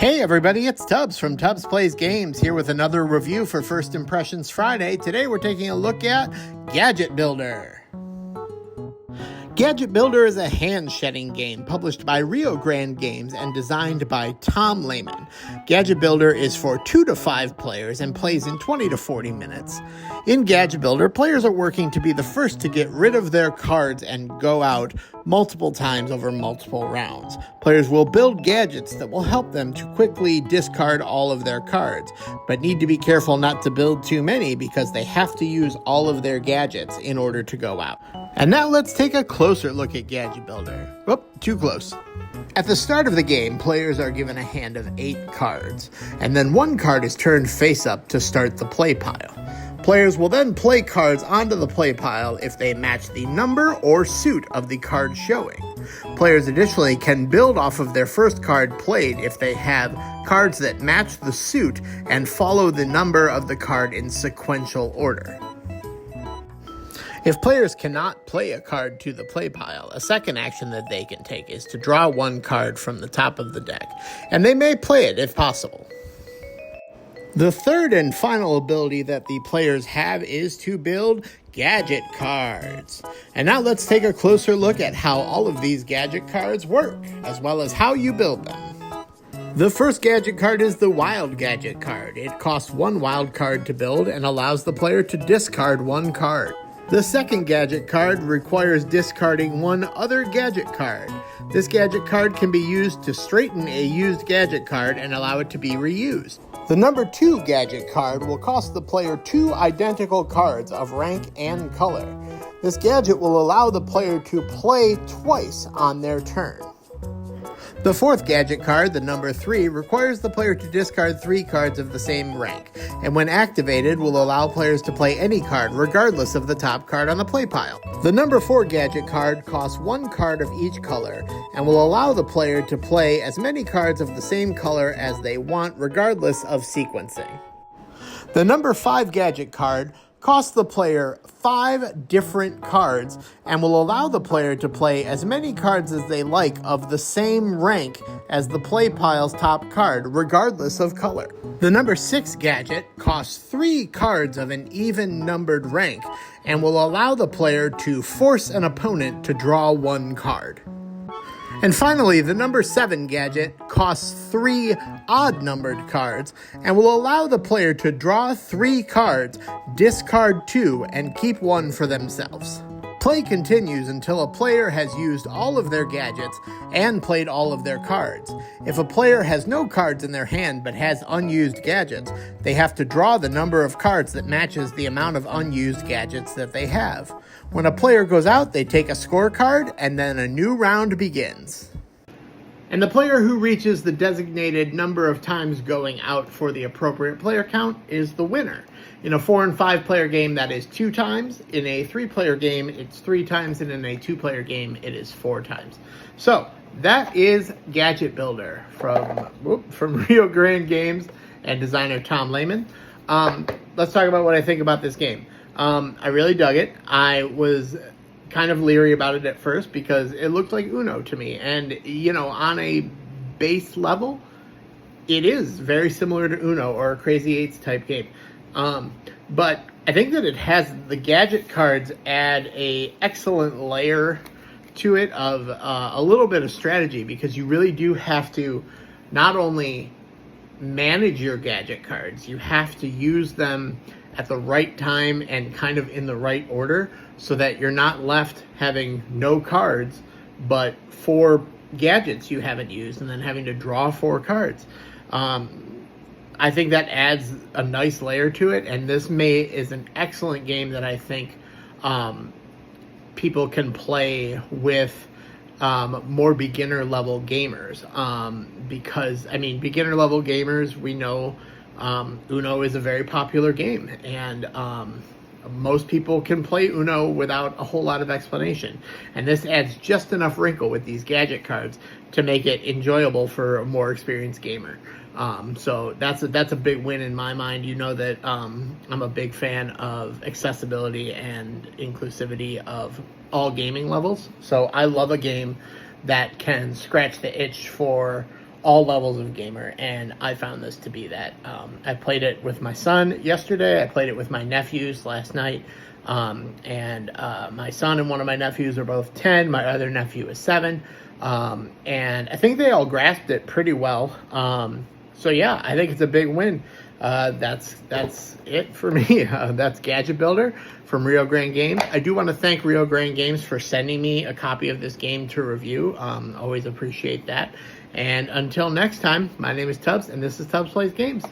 Hey everybody, it's Tubbs from Tubbs Plays Games here with another review for First Impressions Friday. Today we're taking a look at Gadget Builder. Gadget Builder is a hand-shedding game published by Rio Grande Games and designed by Tom Lehmann. Gadget Builder is for 2 to 5 players and plays in 20 to 40 minutes. In Gadget Builder, players are working to be the first to get rid of their cards and go out multiple times over multiple rounds. Players will build gadgets that will help them to quickly discard all of their cards, but need to be careful not to build too many because they have to use all of their gadgets in order to go out. And now let's take a closer look at Gadget Builder. Whoop, too close. At the start of the game, players are given a hand of 8 cards, and then 1 card is turned face up to start the play pile. Players will then play cards onto the play pile if they match the number or suit of the card showing. Players additionally can build off of their first card played if they have cards that match the suit and follow the number of the card in sequential order. If players cannot play a card to the play pile, a second action that they can take is to draw 1 card from the top of the deck, and they may play it if possible. The third and final ability that the players have is to build gadget cards. And now let's take a closer look at how all of these gadget cards work, as well as how you build them. The first gadget card is the Wild Gadget card. It costs 1 wild card to build and allows the player to discard 1 card. The second gadget card requires discarding 1 other gadget card. This gadget card can be used to straighten a used gadget card and allow it to be reused. The number 2 gadget card will cost the player 2 identical cards of rank and color. This gadget will allow the player to play twice on their turn. The fourth gadget card, the number 3, requires the player to discard 3 cards of the same rank, and when activated will allow players to play any card regardless of the top card on the play pile. The number 4 gadget card costs 1 card of each color, and will allow the player to play as many cards of the same color as they want regardless of sequencing. The number 5 gadget card costs the player 5 different cards and will allow the player to play as many cards as they like of the same rank as the play pile's top card, regardless of color. The number 6 gadget costs 3 cards of an even numbered rank and will allow the player to force an opponent to draw 1 card. And finally, the number 7 gadget costs 3 odd-numbered cards and will allow the player to draw 3 cards, discard 2, and keep 1 for themselves. Play continues until a player has used all of their gadgets and played all of their cards. If a player has no cards in their hand but has unused gadgets, they have to draw the number of cards that matches the amount of unused gadgets that they have. When a player goes out, they take a scorecard, and then a new round begins. And the player who reaches the designated number of times going out for the appropriate player count is the winner. In a 4 and 5 player game, that is 2 times. In a 3 player game, it's 3 times. And in a 2 player game, it is 4 times. So that is Gadget Builder from Rio Grande Games and designer Tom Lehmann. Let's talk about what I think about this game. I really dug it. I was kind of leery about it at first because it looked like Uno to me. And, you know, on a base level, it is very similar to Uno or a Crazy Eights type game. But I think that it has the gadget cards add a excellent layer to it of a little bit of strategy, because you really do have to not only manage your gadget cards, you have to use them at the right time and kind of in the right order so that you're not left having no cards but 4 gadgets you haven't used and then having to draw 4 cards. I think that adds a nice layer to it, and this is an excellent game that I think people can play with more beginner level gamers, because I mean, beginner level gamers, we know Uno is a very popular game, and most people can play Uno without a whole lot of explanation, and this adds just enough wrinkle with these gadget cards to make it enjoyable for a more experienced gamer. So that's a big win in my mind. You know that I'm a big fan of accessibility and inclusivity of all gaming levels. So I love a game that can scratch the itch for all levels of gamer, and I found this to be that. I played it with my son yesterday. I played it with my nephews last night. And my son and one of my nephews are both 10. My other nephew is 7. And I think they all grasped it pretty well. So yeah, I think it's a big win. That's it for me. That's Gadget Builder from Rio Grande Games. I do want to thank Rio Grande Games for sending me a copy of this game to review. Always appreciate that. And until next time, my name is Tubbs, and this is Tubbs Plays Games.